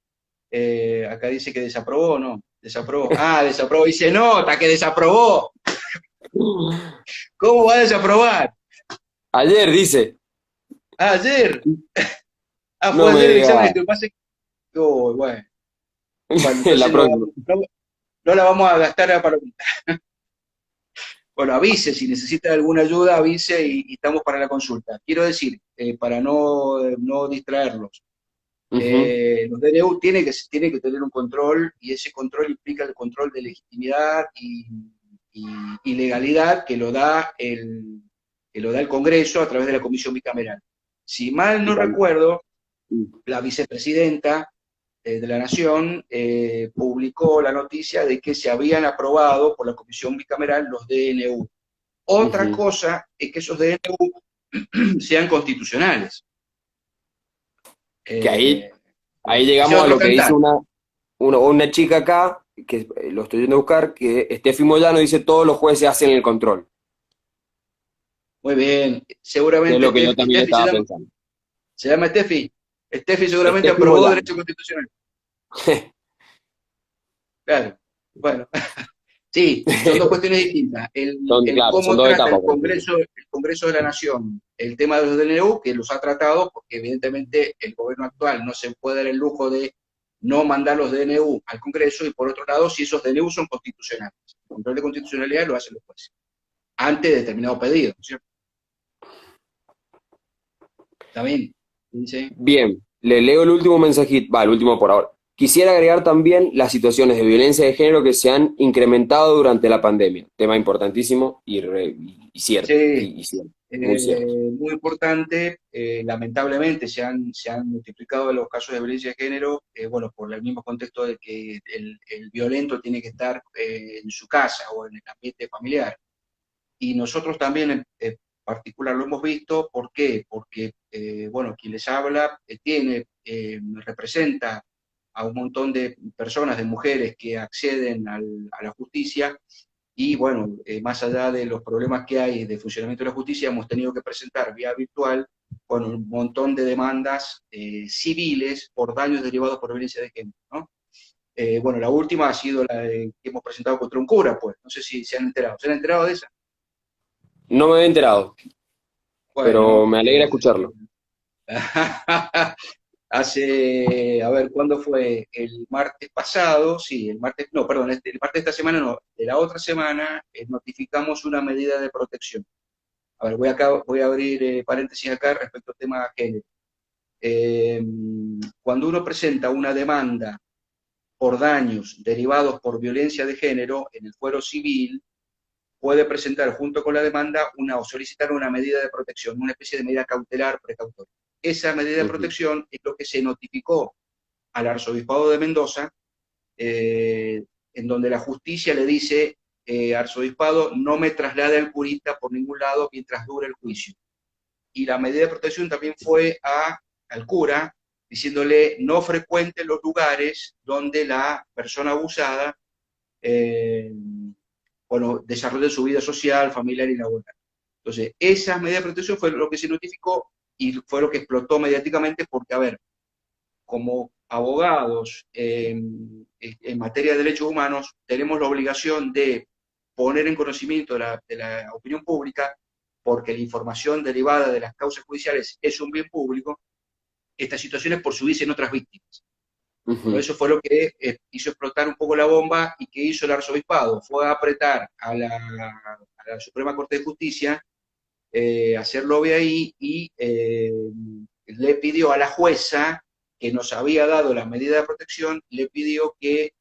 acá dice que desaprobó, ¿no? Desaprobó. Ah, desaprobó. Dice, nota que desaprobó. ¿Cómo va a desaprobar? Ayer dice, Ah, ayer. Ah, no fue me ayer el examen. diga Lo que pasa es que, oh, bueno, la entonces próxima. no la vamos a gastar para bueno, avise, si necesita alguna ayuda, avise y estamos para la consulta. Quiero decir, para no distraerlos, Ujú, los DNU tienen que tener un control y ese control implica el control de legitimidad y legalidad que lo da el Congreso a través de la Comisión Bicameral. Si mal no total. recuerdo, la vicepresidenta de la Nación publicó la noticia de que se habían aprobado por la Comisión Bicameral los DNU. Otra Ujú. cosa es que esos DNU sean constitucionales. Que Eh, ahí ese es llegamos a otro lo que dice cantar. una chica acá, que lo estoy yendo a buscar, que Steffi Moyano dice todos los jueces hacen el control, Muy bien. que es Seguramente lo que yo también Steffi estaba pensando. se llama Steffi. Steffi seguramente Steffi aprobó Moyano. derecho constitucional. Claro. Bueno, sí, son dos cuestiones distintas. El Claro, son cómo dos trata etapas, por ejemplo. El Congreso de la Nación el tema de los DNU, que los ha tratado, porque evidentemente el gobierno actual no se puede dar el lujo de no mandar los DNU al Congreso, y por otro lado, si esos DNU son constitucionales. El control de constitucionalidad lo hacen los jueces, ante determinado pedido, ¿no es cierto? ¿Está bien? Dice, Bien, le leo el último mensajito, va, el último por ahora. Quisiera agregar también las situaciones de violencia de género que se han incrementado durante la pandemia. Tema importantísimo y cierto, Sí, y cierto, muy cierto. muy importante. Lamentablemente se han multiplicado los casos de violencia de género, bueno, por el mismo contexto de que el violento tiene que estar en su casa o en el ambiente familiar. Y nosotros también en particular lo hemos visto. ¿Por qué? Porque, bueno, quien les habla representa a un montón de personas, de mujeres que acceden a la justicia y, bueno, más allá de los problemas que hay de funcionamiento de la justicia, hemos tenido que presentar vía virtual con un montón de demandas civiles por daños derivados por violencia de género, ¿no? Bueno, la última ha sido la que hemos presentado contra un cura, pues. No sé si se han enterado. ¿Se han enterado de esa? No me había enterado, pero Bueno, me alegra escucharlo. a ver, ¿cuándo fue? El martes pasado, sí, el martes, no, perdón, el martes de esta semana no, de la otra semana notificamos una medida de protección. A ver, voy a abrir paréntesis acá respecto al tema género. Eh, Cuando uno presenta una demanda por daños derivados por violencia de género en el fuero civil, puede presentar junto con la demanda o solicitar una medida de protección, una especie de medida cautelar precautoria. Esa medida de Ujú, protección es lo que se notificó al Arzobispado de Mendoza, en donde la justicia le dice, Arzobispado, no me traslade al curita por ningún lado mientras dure el juicio. Y la medida de protección también fue al cura, diciéndole no frecuente los lugares donde la persona abusada eh, bueno, desarrolle su vida social, familiar y laboral. Entonces, esas medidas de protección fue lo que se notificó y fue lo que explotó mediáticamente porque, a ver, como abogados en materia de derechos humanos, tenemos la obligación de poner en conocimiento de la opinión pública, porque la información derivada de las causas judiciales es un bien público, estas situaciones por subirse en otras víctimas. Bueno, ujú, eso fue lo que hizo explotar un poco la bomba y que hizo el arzobispado. Fue a apretar a la Suprema Corte de Justicia, hacer lobby ahí y le pidió a la jueza que nos había dado la medida de protección, le pidió que,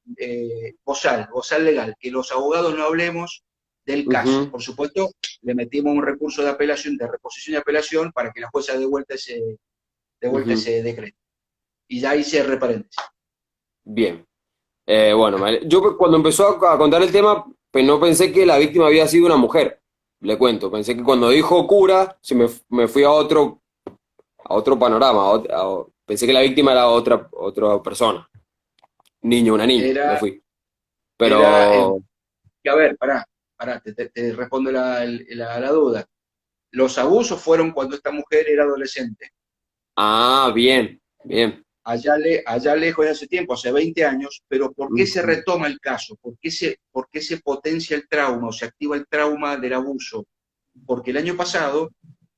bozal legal, que los abogados no hablemos del caso. ujú. Por supuesto, le metimos un recurso de apelación, de reposición y apelación, para que la jueza Ujú. dé vuelta ese decreto. Y ya ahí cierre paréntesis. Bien. Bueno, yo cuando empezó a contar el tema, pues no pensé que la víctima había sido una mujer. Le cuento, pensé que cuando dijo cura, me fui a otro panorama. Pensé que la víctima era otra persona. Niño, una niña, me Era, fui. era, Pero, que, a ver, pará, te respondo la duda. Los abusos fueron cuando esta mujer era adolescente. bien, bien. Allá lejos de hace tiempo, hace 20 años, pero ¿por qué se Ujú, retoma el caso? ¿Por qué se potencia el trauma o se activa el trauma del abuso? Porque el año pasado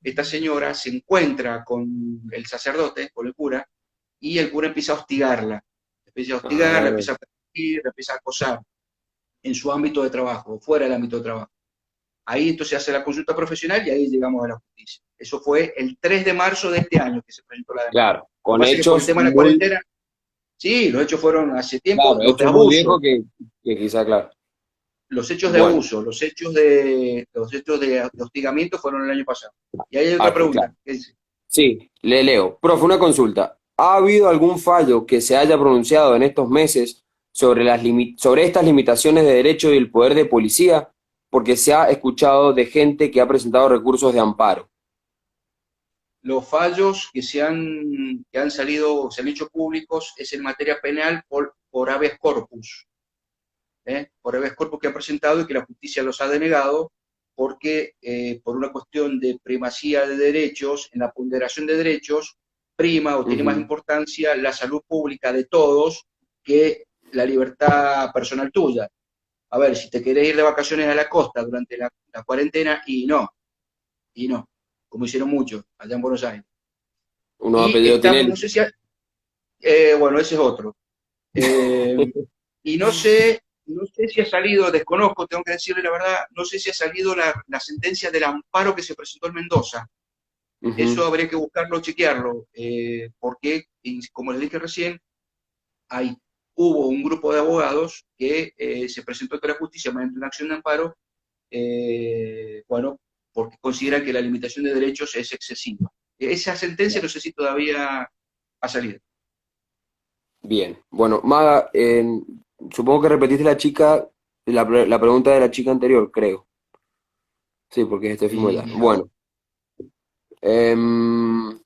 esta señora se encuentra con el sacerdote, con el cura, y el cura ah, empieza a perseguir, empieza a acosar en su ámbito de trabajo, fuera del ámbito de trabajo. Ahí entonces se hace la consulta profesional y ahí llegamos a la justicia. Eso fue el 3 de marzo de este año que se presentó la demanda. claro, Lo que con pasa es que por el hechos tema de la muy, cuarentena, sí, los hechos fueron hace tiempo, claro, hechos muy viejos que quizá, claro. los hechos de Bueno, abuso, los hechos de hostigamiento fueron el año pasado. Y ahí hay otra claro. pregunta, ¿qué dice? Sí, le leo. Profe, una consulta. ¿Ha habido algún fallo que se haya pronunciado en estos meses sobre sobre estas limitaciones de derecho y el poder de policía? Porque se ha escuchado de gente que ha presentado recursos de amparo. Los fallos que han salido, se han hecho públicos es en materia penal por habeas corpus. Por habeas corpus que han presentado y que la justicia los ha denegado porque, por una cuestión de primacía de derechos, en la ponderación de derechos, prima o tiene más Ujú. importancia la salud pública de todos que la libertad personal tuya. A ver, si te querés ir de vacaciones a la costa durante la cuarentena, y no, como hicieron muchos allá en Buenos Aires. Uno de Y apellido estamos, no Tinelli. sé si, bueno, ese es otro. Eh, y no sé si ha salido, desconozco, tengo que decirle la verdad, no sé si ha salido la sentencia del amparo que se presentó en Mendoza. Eso Ujú, habría que buscarlo, chequearlo, porque, como les dije recién, hay hubo un grupo de abogados que se presentó ante la justicia mediante una acción de amparo, bueno, porque consideran que la limitación de derechos es excesiva. Esa sentencia no sé si todavía ha salido. Bien. Bueno, Maga, supongo que repetiste la pregunta de la chica anterior, creo. Sí, porque este fuimos ya. Y Bueno, em,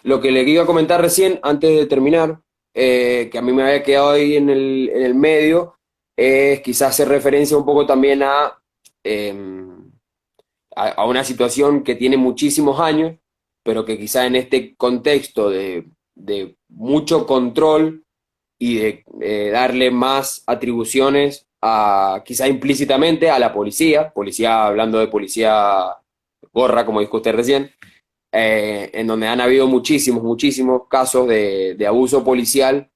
lo que le iba a comentar recién, antes de terminar, que a mí me había quedado ahí en el medio, es quizás hacer referencia un poco también em, a una situación que tiene muchísimos años, pero que quizás en este contexto de mucho control y de darle más atribuciones a, quizá implícitamente a la policía, hablando de policía gorra, como dijo usted recién, en donde han habido muchísimos casos de abuso policial,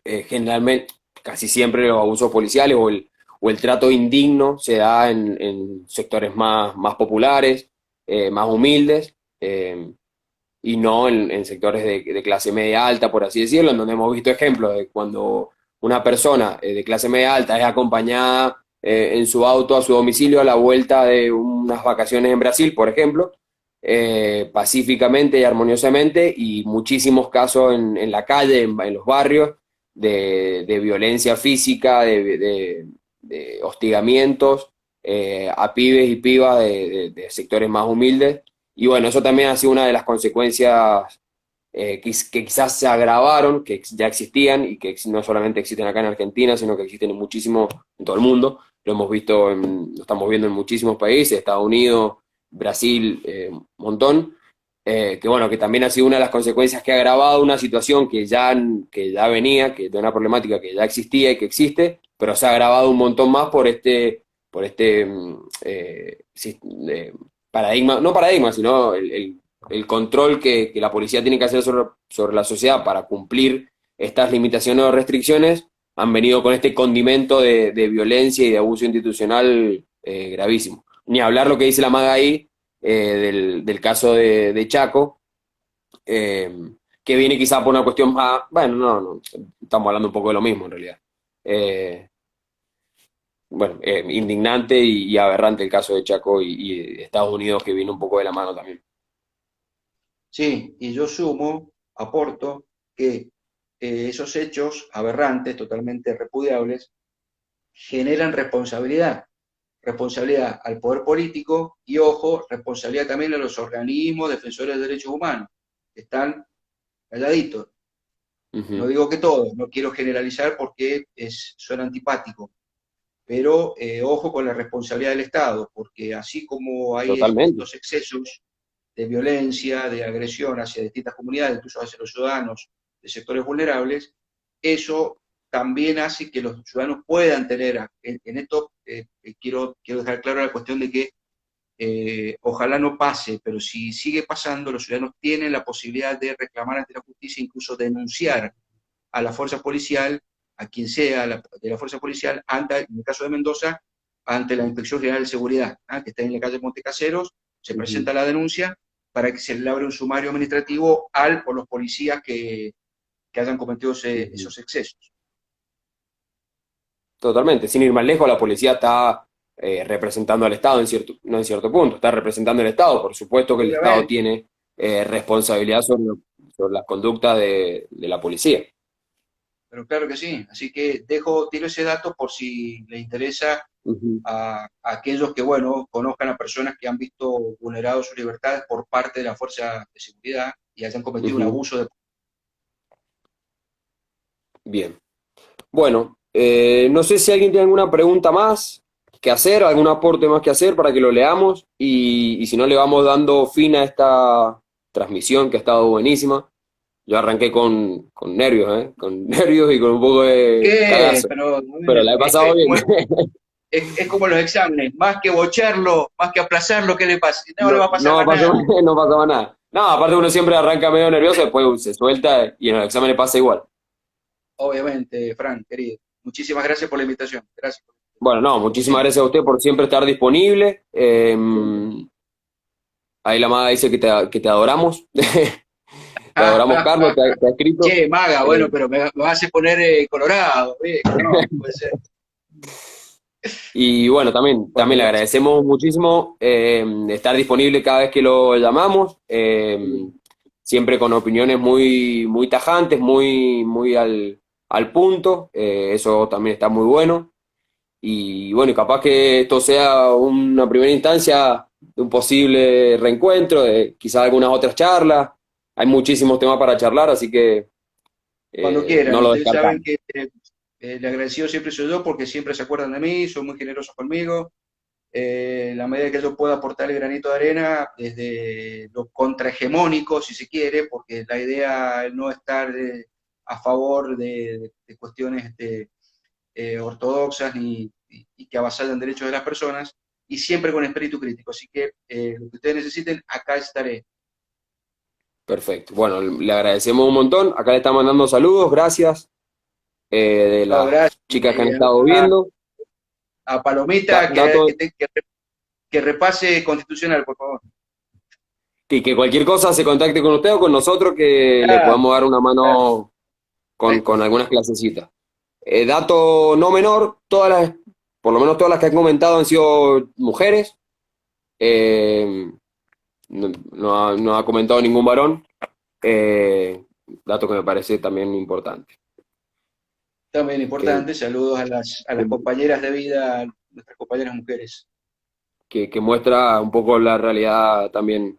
generalmente, casi siempre los abusos policiales o el trato indigno se da en sectores más populares, más humildes, y no en sectores de clase media alta, por así decirlo, en donde hemos visto ejemplos de cuando una persona de clase media alta es acompañada en su auto a su domicilio a la vuelta de unas vacaciones en Brasil, por ejemplo, pacíficamente y armoniosamente, y muchísimos casos en la calle, en los barrios, de violencia física, de hostigamientos a pibes y pibas de sectores más humildes. Y bueno, eso también ha sido una de las consecuencias que quizás se agravaron, que ya existían y que no solamente existen acá en Argentina, sino que existen en muchísimo, en todo el mundo. Lo hemos visto, lo estamos viendo en muchísimos países, Estados Unidos, Brasil, un montón. Que bueno, que también ha sido una de las consecuencias que ha agravado una situación que ya venía, que de una problemática que ya existía y que existe, pero se ha agravado un montón más por este paradigma, no paradigma, sino el control que la policía tiene que hacer sobre la sociedad para cumplir estas limitaciones o restricciones, han venido con este condimento de violencia y de abuso institucional gravísimo. Ni hablar lo que dice la maga ahí del caso de Chaco, eh, que viene quizá por una cuestión más, bueno, no, estamos hablando un poco de lo mismo en realidad. Eh, bueno, indignante y aberrante el caso de Chaco y de Estados Unidos que viene un poco de la mano también. sí, y yo sumo, aporto, que esos hechos aberrantes, totalmente repudiables, generan responsabilidad. Responsabilidad al poder político y, ojo, responsabilidad también a los organismos defensores de derechos humanos, que están calladitos. No Ujú. digo que todos, no quiero generalizar porque suena antipático, pero ojo con la responsabilidad del Estado, porque así como hay Totalmente. estos excesos de violencia, de agresión hacia distintas comunidades, incluso hacia los ciudadanos de sectores vulnerables, eso también hace que los ciudadanos puedan tener, en esto quiero dejar claro la cuestión de que ojalá no pase, pero si sigue pasando, los ciudadanos tienen la posibilidad de reclamar ante la justicia, incluso denunciar a la fuerza policial, a quien sea de la fuerza policial, ante, en el caso de Mendoza, ante la Inspección General de Seguridad, que está en la calle Montecaseros, se Ujú. presenta la denuncia para que se le abra un sumario administrativo al o los policías que hayan cometido Ujú. esos excesos. Totalmente. Sin ir más lejos, la policía está representando al Estado en cierto, no en cierto punto, está representando al Estado. Por supuesto que el Estado Obviamente, tiene responsabilidad sobre las conductas de la policía. pero claro que sí. Así que tiro ese dato por si le interesa Ujú. a aquellos que, bueno, conozcan a personas que han visto vulnerados sus libertades por parte de la fuerza de seguridad y hayan cometido un Ujú. abuso de... Bien. Bueno, no sé si alguien tiene alguna pregunta más que hacer, algún aporte más que hacer para que lo leamos y si no le vamos dando fin a esta transmisión que ha estado buenísima. Yo arranqué con nervios, ¿eh? Con nervios y con un poco de ¿Qué? cagazo, Pero pero la he pasado bien. es como los exámenes, más que bocharlo, más que aplazarlo, ¿qué le pasa? No le No, va a pasar no más pasó, nada. no pasaba nada. No, aparte uno siempre arranca medio nervioso, después se suelta y en el examen pasa igual. Obviamente, Frank, querido. Muchísimas gracias por la invitación. Gracias, Bueno, no, como muchísimas siempre. gracias a usted por siempre estar disponible. Ahí la maga dice que te adoramos. Te adoramos, Carlos, te ha escrito. Che, Maga, bueno, pero me vas a poner colorado, viejo, no, puede ser. Y bueno, Bueno, también le gracias. agradecemos muchísimo estar disponible cada vez que lo llamamos, siempre con opiniones muy tajantes, muy al punto, eso también está muy bueno. Y bueno, y capaz que esto sea una primera instancia de un posible reencuentro, de quizás algunas otras charlas. Hay muchísimos temas para charlar, así que Cuando quieran, no lo ustedes saben descartamos. que el agradecido siempre soy yo porque siempre se acuerdan de mí, son muy generosos conmigo. La medida que yo pueda aportar el granito de arena, desde lo contrahegemónico, si se quiere, porque la idea es no estar a favor de cuestiones ortodoxas y que avasallan derechos de las personas, y siempre con espíritu crítico. Así que lo que ustedes necesiten, acá estaré. Perfecto. Bueno, le agradecemos un montón. Acá le está mandando saludos, gracias de No, gracias. las chicas que han estado viendo. A Palomita Datos que repase constitucional, por favor. y que cualquier cosa se contacte con usted o con nosotros que le Ah, podamos dar una mano con perfecto. algunas clasecitas. Dato no menor, por lo menos todas las que han comentado han sido mujeres. Eh, no ha comentado ningún varón. Dato que me parece también importante. También Que, importante, saludos a las compañeras de vida, nuestras compañeras mujeres. que muestra un poco la realidad también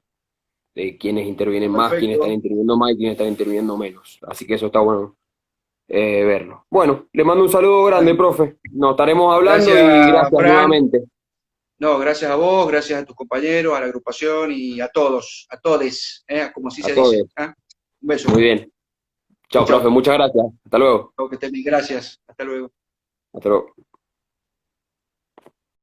de quienes intervienen más, quienes están Perfecto. interviniendo más y quienes están interviniendo menos. Así que eso está bueno verlo. Bueno, le mando un saludo grande, Bueno, profe. Nos estaremos hablando y gracias, gracias Fran. nuevamente No, gracias a vos, gracias a tus compañeros, a la agrupación y a todos, a todes, como así a se dice. todos. ¿Ah? Un beso. Muy bien. Chau, Chao, profe. chau. Muchas gracias. Hasta luego. Que estén bien. Gracias. Hasta luego. Hasta luego.